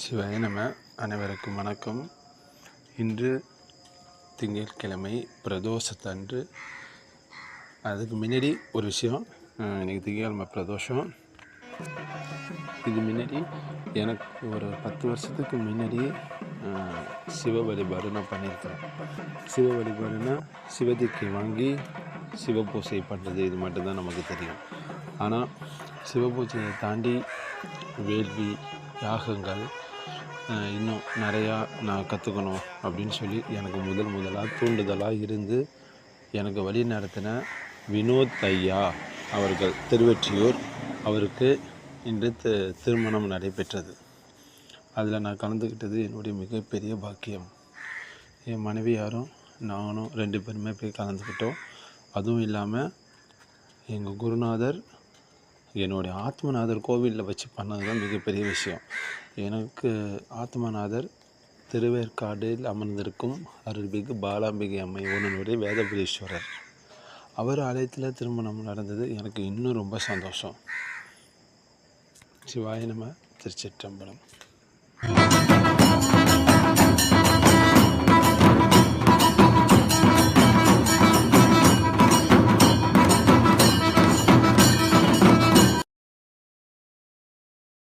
சிவாய நம. அனைவருக்கும் வணக்கம். இன்று திங்கட்கிழமை பிரதோஷத்தன்று. அதுக்கு முன்னாடி ஒரு விஷயம், இன்றைக்கி திங்கட்கிழமை பிரதோஷம். இது முன்னாடி எனக்கு ஒரு 10 வருஷத்துக்கு முன்னாடி சிவ வழிபாடு நான் பண்ணியிருக்கிறேன். சிவ வழிபாடுனா சிவதிக்கை வாங்கி சிவபூஜை பண்ணுறது, இது மட்டும்தான் நமக்கு தெரியும். ஆனால் சிவபூஜையை தாண்டி வேள்வி யாகங்கள் இன்னும் நிறையா நான் கற்றுக்கணும் அப்படின்னு சொல்லி எனக்கு முதலாக தூண்டுதலாக இருந்து எனக்கு வழி நடத்தின வினோத் ஐயா அவர்கள் திருவெற்றியூர், அவருக்கு இன்று திருமணம் நடைபெற்றது. அதில் நான் கலந்துக்கிட்டது என்னுடைய மிகப்பெரிய பாக்கியம். என் மனைவியாரும் நானும் 2 பேருமே போய் கலந்துக்கிட்டோம். அதுவும் இல்லாமல் எங்கள் குருநாதர், என்னுடைய ஆத்மநாதர் கோவிலில் வச்சு பண்ணது தான் மிகப்பெரிய விஷயம். எனக்கு ஆத்மநாதர் திருவேற்காடில் அமர்ந்திருக்கும் அருள்மிகு பாலாம்பிகை அம்மை உடனுடைய வேதபுரீஸ்வரர், அவர் ஆலயத்தில் திருமணம் நடந்தது. எனக்கு இன்னும் ரொம்ப சந்தோஷம். சிவாய நம. திருச்சிற்றம்பலம்.